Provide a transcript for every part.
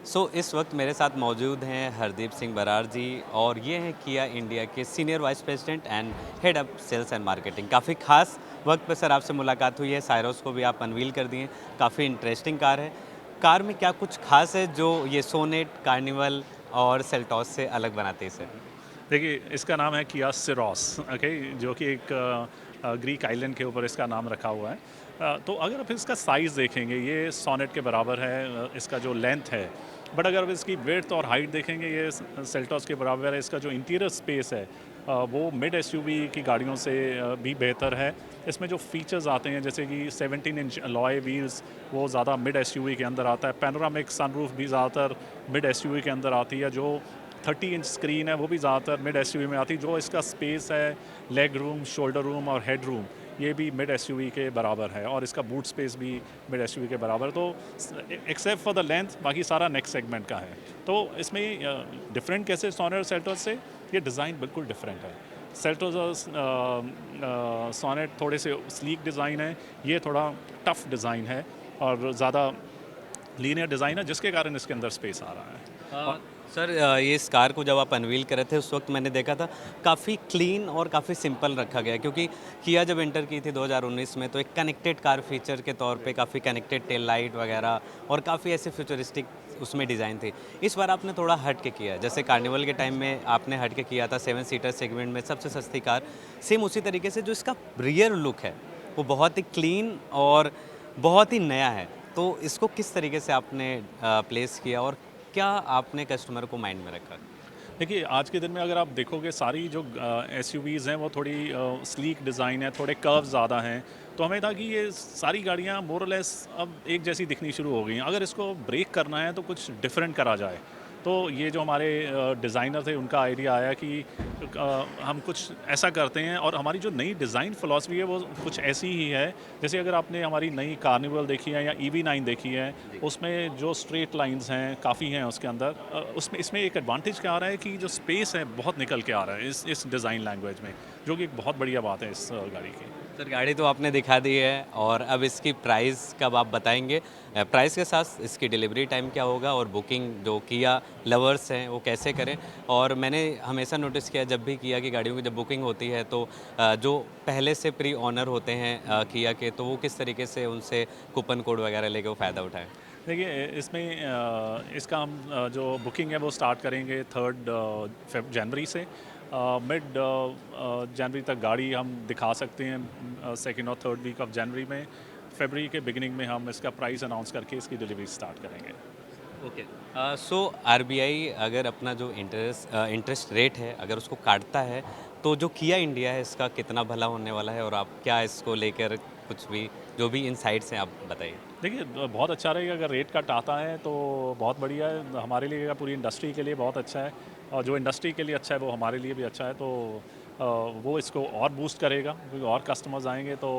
इस वक्त मेरे साथ मौजूद हैं हरदीप सिंह बरार जी और ये हैं किया इंडिया के senior vice president and head of sales and marketing. काफ़ी खास वक्त पे सर आपसे मुलाकात हुई है, साइरोस को भी आप अनवील कर दिए। काफ़ी इंटरेस्टिंग कार है। कार में क्या कुछ खास है जो ये सोनेट, कार्निवल और सेल्टॉस से अलग बनाते हैं इसे? देखिए, इसका नाम है किया सिरोस, ओके, जो कि एक ग्रीक आइलैंड के ऊपर इसका नाम रखा हुआ है। तो अगर आप इसका साइज़ देखेंगे, ये सोनेट के बराबर है, इसका जो लेंथ है। बट अगर आप इसकी विड्थ और हाइट देखेंगे, ये सेल्टॉस के बराबर है। इसका जो इंटीरियर स्पेस है, वो मिड एसयूवी की गाड़ियों से भी बेहतर है। इसमें जो फीचर्स आते हैं, जैसे कि 17 इंच अलॉय व्हील्स, वो ज़्यादा मिड एसयूवी के अंदर आता है। पैनोरामिक सनरूफ भी ज़्यादातर मिड एसयूवी के अंदर आती है। जो 30 इंच स्क्रीन है, वो भी ज़्यादातर मिड एसयूवी में आती है। जो इसका स्पेस है, लेग रूम, शोल्डर रूम और हेड रूम, ये भी मिड एसयूवी के बराबर है। और इसका बूट स्पेस भी मिड एसयूवी के बराबर है। तो एक्सेप्ट फॉर द लेंथ, बाकी सारा नेक्स्ट सेगमेंट का है। तो इसमें डिफरेंट कैसे सोनेट और सेल्टॉस से, ये डिज़ाइन बिल्कुल डिफरेंट है। सेल्टॉस और सोनेट थोड़े से स्लीक डिज़ाइन है, ये थोड़ा टफ डिज़ाइन है और ज़्यादा लीनियर डिज़ाइन है, जिसके कारण इसके अंदर स्पेस आ रहा है। अ, और सर, ये इस कार को जब आप अनवील कर रहे थे उस वक्त मैंने देखा था काफ़ी क्लीन और काफ़ी सिंपल रखा गया, क्योंकि किया जब एंटर की थी 2019 में तो एक कनेक्टेड कार फीचर के तौर पे काफ़ी कनेक्टेड टेल लाइट वगैरह और काफ़ी ऐसे फ्यूचरिस्टिक उसमें डिज़ाइन थी। इस बार आपने थोड़ा हट के किया, जैसे कार्निवल के टाइम में आपने हट के किया था 7 सीटर सेगमेंट में सबसे सस्ती कार। सेम उसी तरीके से जो इसका रियर लुक है वो बहुत ही क्लीन और बहुत ही नया है। तो इसको किस तरीके से आपने प्लेस किया और क्या आपने कस्टमर को माइंड में रखा? देखिए, आज के दिन में अगर आप देखोगे, सारी जो एसयूवीज़ हैं, वो थोड़ी स्लीक डिज़ाइन है, थोड़े कर्व ज़्यादा हैं। तो हमें था कि ये सारी गाड़ियाँ मोर और लेस अब एक जैसी दिखनी शुरू हो गई हैं। अगर इसको ब्रेक करना है तो कुछ डिफरेंट करा जाए। तो ये जो हमारे डिज़ाइनर थे, उनका आइडिया आया कि हम कुछ ऐसा करते हैं। और हमारी जो नई डिज़ाइन फ़िलॉसफ़ी है, वो कुछ ऐसी ही है। जैसे अगर आपने हमारी नई कार्निवल देखी है या EV9 देखी है, जी। उसमें जो स्ट्रेट लाइंस हैं, काफ़ी हैं उसके अंदर। उसमें इसमें एक एडवांटेज क्या आ रहा है कि जो स्पेस है, बहुत निकल के आ रहा है इस डिज़ाइन लैंग्वेज में, जो कि एक बहुत बढ़िया बात है इस गाड़ी की। सर, गाड़ी तो आपने दिखा दी है और अब इसकी प्राइस कब आप बताएँगे? प्राइस के साथ इसकी डिलीवरी टाइम क्या होगा और बुकिंग जो किया लवर्स हैं वो कैसे करें? और मैंने हमेशा नोटिस किया जब भी किया की गाड़ियों की जब बुकिंग होती है तो जो पहले से प्री ओनर होते हैं किया के, तो वो किस तरीके से उनसे कूपन कोड वगैरह लेके वो फ़ायदा उठाएँ? देखिए, इसमें इसका हम जो बुकिंग है, वो स्टार्ट करेंगे 3 जनवरी से। मिड जनवरी तक गाड़ी हम दिखा सकते हैं, सेकेंड और थर्ड वीक ऑफ जनवरी में। फरवरी के बिगिनिंग में हम इसका प्राइस अनाउंस करके इसकी डिलीवरी स्टार्ट करेंगे। ओके। सो आरबीआई अगर अपना जो इंटरेस्ट रेट है अगर उसको काटता है तो जो किया इंडिया है इसका कितना भला होने वाला है और आप क्या इसको लेकर कुछ भी जो भी इनसाइट्स हैं आप बताइए? देखिए, बहुत अच्छा रहेगा अगर रेट कट आता है, तो बहुत बढ़िया है हमारे लिए या पूरी इंडस्ट्री के लिए बहुत अच्छा है। और जो इंडस्ट्री के लिए अच्छा है, वो हमारे लिए भी अच्छा है। तो वो इसको और बूस्ट करेगा, क्योंकि और कस्टमर्स आएंगे। तो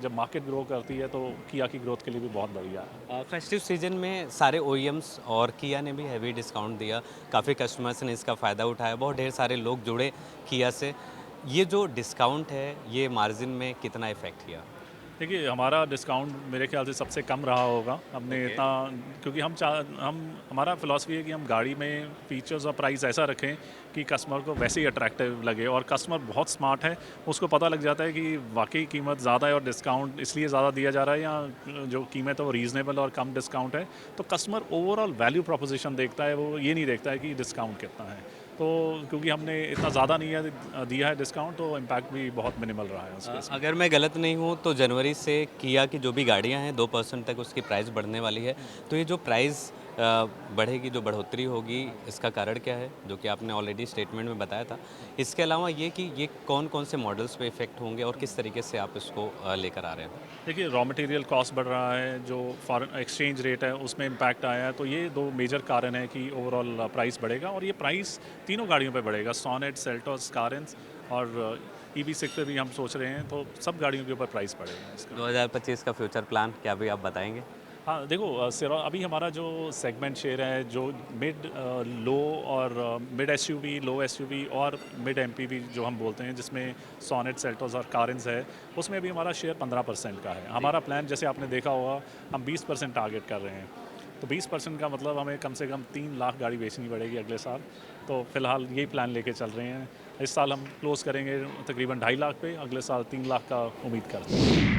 जब मार्केट ग्रो करती है, तो किया की ग्रोथ के लिए भी बहुत बढ़िया है। फेस्टिव सीजन में सारे ओईएम्स और किया ने भी हैवी डिस्काउंट दिया, काफ़ी कस्टमर्स ने इसका फ़ायदा उठाया, बहुत ढेर सारे लोग जुड़े किया से। ये जो डिस्काउंट है ये मार्जिन में कितना इफ़ेक्ट किया? देखिए, हमारा डिस्काउंट मेरे ख्याल से सबसे कम रहा होगा। हमने ओके। इतना, क्योंकि हम हमारा फ़िलॉसफ़ी है कि हम गाड़ी में फ़ीचर्स और प्राइस ऐसा रखें कि कस्टमर को वैसे ही अट्रैक्टिव लगे। और कस्टमर बहुत स्मार्ट है, उसको पता लग जाता है कि वाक़ई कीमत ज़्यादा है और डिस्काउंट इसलिए ज़्यादा दिया जा रहा है, या जो कीमत है वो रीज़नेबल और कम डिस्काउंट है। तो कस्टमर ओवरऑल वैल्यू प्रोपोज़िशन देखता है, वो ये नहीं देखता है कि डिस्काउंट कितना है। तो क्योंकि हमने इतना ज़्यादा नहीं दिया है डिस्काउंट, तो इम्पैक्ट भी बहुत मिनिमल रहा है उस केस में। अगर मैं गलत नहीं हूँ तो जनवरी से किया की जो भी गाड़ियाँ हैं 2% तक उसकी प्राइस बढ़ने वाली है। तो ये जो प्राइस बढ़ेगी, जो बढ़ोतरी होगी, इसका कारण क्या है? जो कि आपने ऑलरेडी स्टेटमेंट में बताया था। इसके अलावा ये कि ये कौन-कौन से मॉडल्स पे इफ़ेक्ट होंगे और किस तरीके से आप इसको लेकर आ रहे हैं? देखिए, रॉ मटेरियल कॉस्ट बढ़ रहा है, जो फॉरेन एक्सचेंज रेट है उसमें इम्पैक्ट आया है। तो ये दो मेजर कारण है कि ओवरऑल प्राइस बढ़ेगा। और ये प्राइस तीनों गाड़ियों पे बढ़ेगा, सोनेट, सेल्टॉस, कारेंस और EV6 पे भी हम सोच रहे हैं। तो सब गाड़ियों के ऊपर प्राइस बढ़ेगा इसका। 2025 का फ्यूचर प्लान क्या भी आप बताएँगे? हाँ, देखो, सिरो अभी हमारा जो सेगमेंट शेयर है, जो मिड लो और मिड एसयूवी, लो एसयूवी और मिड एमपीवी जो हम बोलते हैं, जिसमें सोनेट, सेल्टोस और कारेंस है, उसमें अभी हमारा शेयर 15% का है। जी। हमारा प्लान, जैसे आपने देखा होगा, हम 20% टारगेट कर रहे हैं। तो 20% का मतलब हमें कम से कम 3 लाख गाड़ी बेचनी पड़ेगी अगले साल। तो फिलहाल यही प्लान लेके चल रहे हैं। इस साल हम क्लोज़ करेंगे तकरीबन 2.5 लाख पे, अगले साल 3 लाख का उम्मीद करते हैं।